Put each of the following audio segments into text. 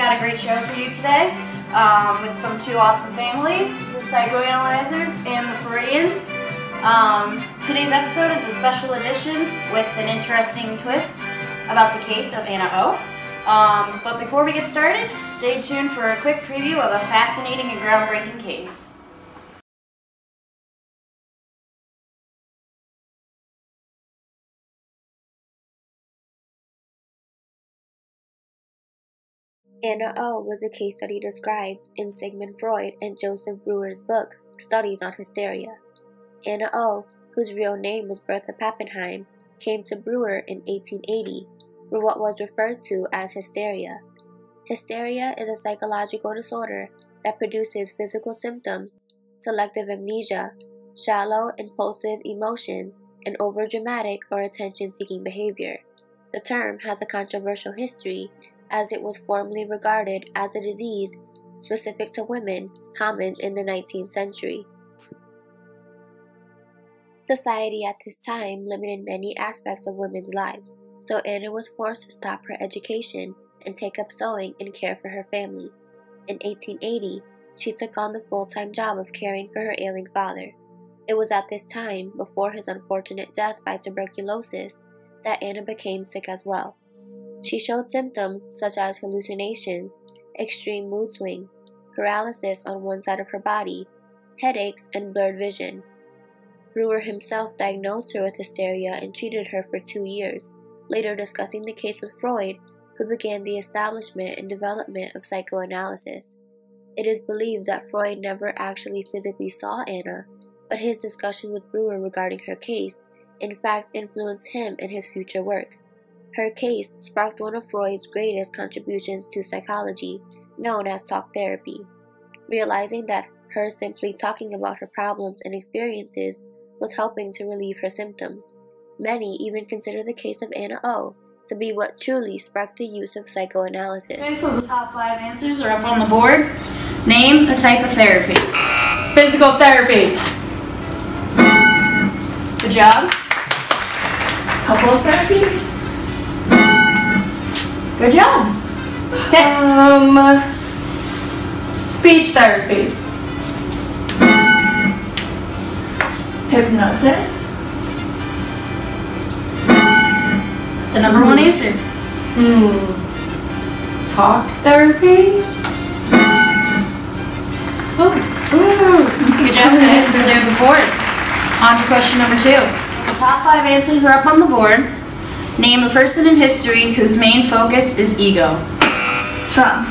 got a great show for you today with some two awesome families, the psychoanalyzers and the Freudians. Today's episode is a special edition with an interesting twist about the case of Anna O. But before we get started, stay tuned for a quick preview of a fascinating and groundbreaking case. Anna O was a case study described in Sigmund Freud and Joseph Breuer's book, Studies on Hysteria. Anna O, whose real name was Bertha Pappenheim, came to Breuer in 1880 for what was referred to as hysteria. Hysteria is a psychological disorder that produces physical symptoms, selective amnesia, shallow, impulsive emotions, and overdramatic or attention-seeking behavior. The term has a controversial history, as it was formerly regarded as a disease specific to women, common in the 19th century. Society at this time limited many aspects of women's lives, so Anna was forced to stop her education and take up sewing and care for her family. In 1880, she took on the full-time job of caring for her ailing father. It was at this time, before his unfortunate death by tuberculosis, that Anna became sick as well. She showed symptoms such as hallucinations, extreme mood swings, paralysis on one side of her body, headaches, and blurred vision. Breuer himself diagnosed her with hysteria and treated her for 2 years, later discussing the case with Freud, who began the establishment and development of psychoanalysis. It is believed that Freud never actually physically saw Anna, but his discussion with Breuer regarding her case in fact influenced him in his future work. Her case sparked one of Freud's greatest contributions to psychology, known as talk therapy. Realizing that her simply talking about her problems and experiences was helping to relieve her symptoms, many even consider the case of Anna O to be what truly sparked the use of psychoanalysis. Okay, so the top 5 answers are up on the board. Name a type of therapy. Physical therapy. Good job. Couples therapy. Good job. Okay. Speech therapy. Hypnosis. The number 1 answer. Talk therapy. Good job. There's the board. On to question number 2. The top 5 answers are up on the board. Name a person in history whose main focus is ego. Trump.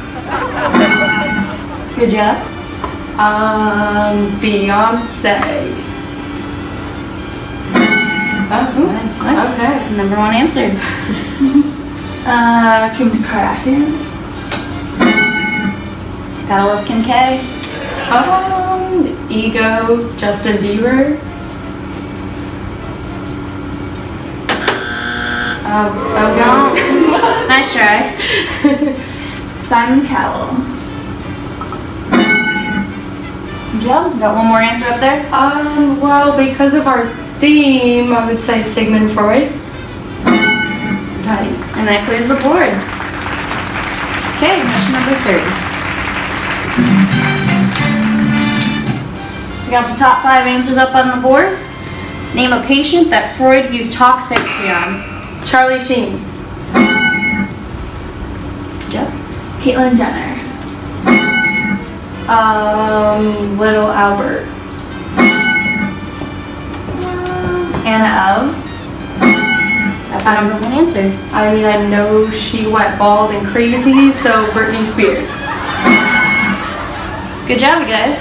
Good job. Beyonce. Oh, nice. Okay. Number 1 answer. Kim Kardashian. Gotta love Kim K. Ego. Justin Bieber. Nice try. Simon Cowell. Good job. Got one more answer up there? Well, because of our theme, I would say Sigmund Freud. Nice. And that clears the board. Okay, question number 3. We got the top 5 answers up on the board. Name a patient that Freud used talk therapy on. Charlie Sheen. Good job. Caitlyn Jenner. Little Albert. Anna O. That's the number 1 answer. I mean, I know she went bald and crazy, so Britney Spears. Good job, you guys.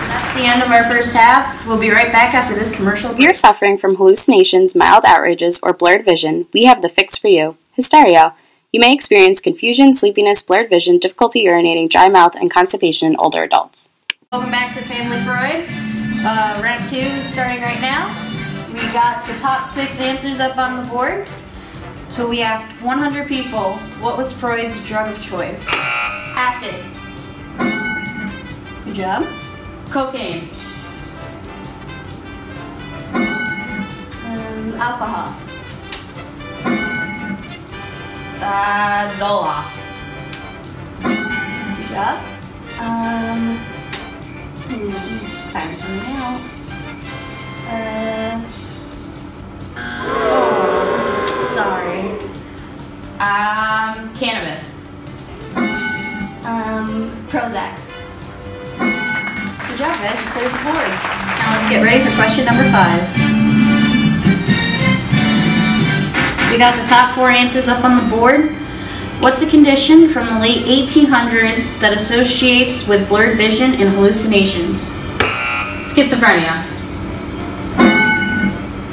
That's the end of our first half. We'll be right back after this commercial. If you're suffering from hallucinations, mild outrages, or blurred vision, we have the fix for you. Hysteria. You may experience confusion, sleepiness, blurred vision, difficulty urinating, dry mouth, and constipation in older adults. Welcome back to Family Freud. Round 2 is starting right now. We got the top 6 answers up on the board. So we asked 100 people, what was Freud's drug of choice? Acid. Good job. Cocaine. Alcohol. Zoloft. job. Time's running out. Sorry. Cannabis. Prozac. Good job, guys. You cleared the board. Now let's get ready for question number 5. We got the top 4 answers up on the board. What's a condition from the late 1800s that associates with blurred vision and hallucinations? Schizophrenia.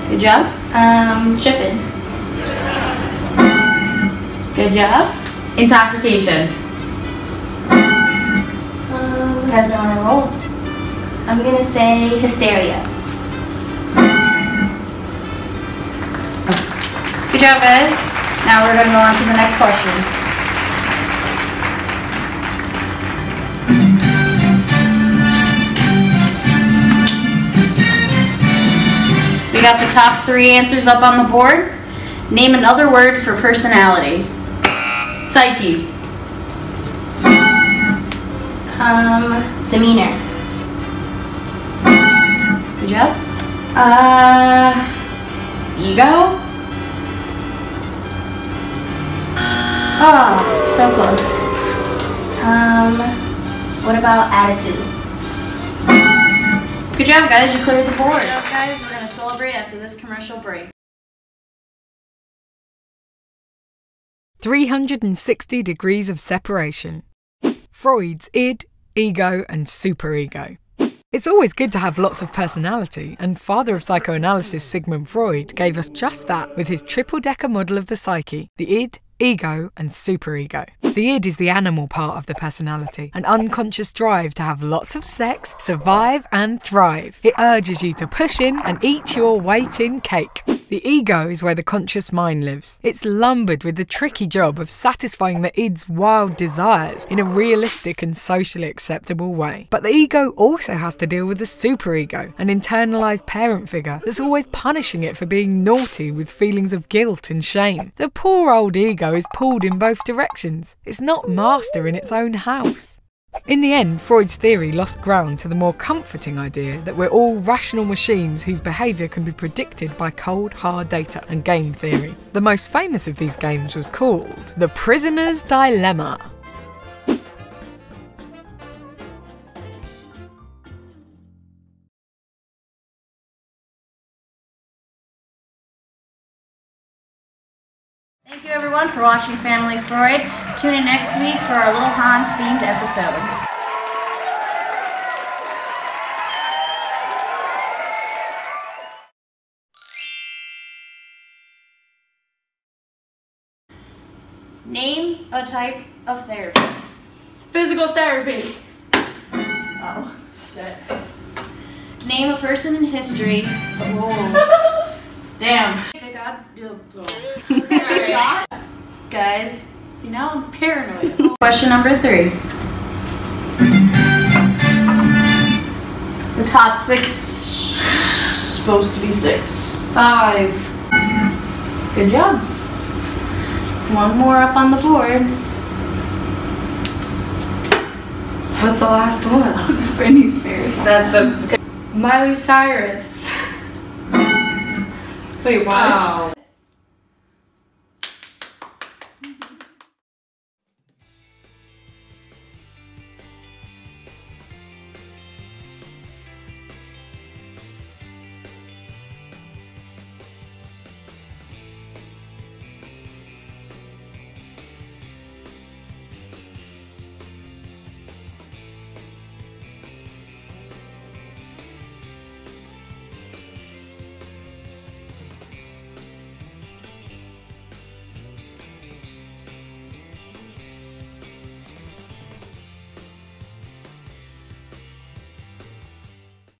Good job. Tripping. Good job. Intoxication. You guys are on a roll. I'm gonna say hysteria. Good job, guys. Now we're going to go on to the next question. We got the top 3 answers up on the board. Name another word for personality. Psyche. Demeanor. Good job. Ego. Oh, so close. What about attitude? Good job, guys. You cleared the board. Good job, guys. We're going to celebrate after this commercial break. 360 degrees of separation. Freud's id, ego, and superego. It's always good to have lots of personality, and father of psychoanalysis Sigmund Freud gave us just that with his triple-decker model of the psyche, the id, ego, and superego. The id is the animal part of the personality, an unconscious drive to have lots of sex, survive, and thrive. It urges you to push in and eat your weight in cake. The ego is where the conscious mind lives. It's lumbered with the tricky job of satisfying the id's wild desires in a realistic and socially acceptable way. But the ego also has to deal with the superego, an internalised parent figure that's always punishing it for being naughty with feelings of guilt and shame. The poor old ego is pulled in both directions. It's not master in its own house. In the end, Freud's theory lost ground to the more comforting idea that we're all rational machines whose behaviour can be predicted by cold, hard data and game theory. The most famous of these games was called The Prisoner's Dilemma. Thank you everyone for watching Family Freud. Tune in next week for our Little Hans themed episode. Name a type of therapy. Physical therapy. Oh, shit. Name a person in history. Oh. Damn. Sorry. Guys, see now I'm paranoid. Question number 3. The top 6 supposed to be 6. 5. Good job. One more up on the board. What's the last one? Britney Spears. That's the Miley Cyrus. Wait, what? Wow.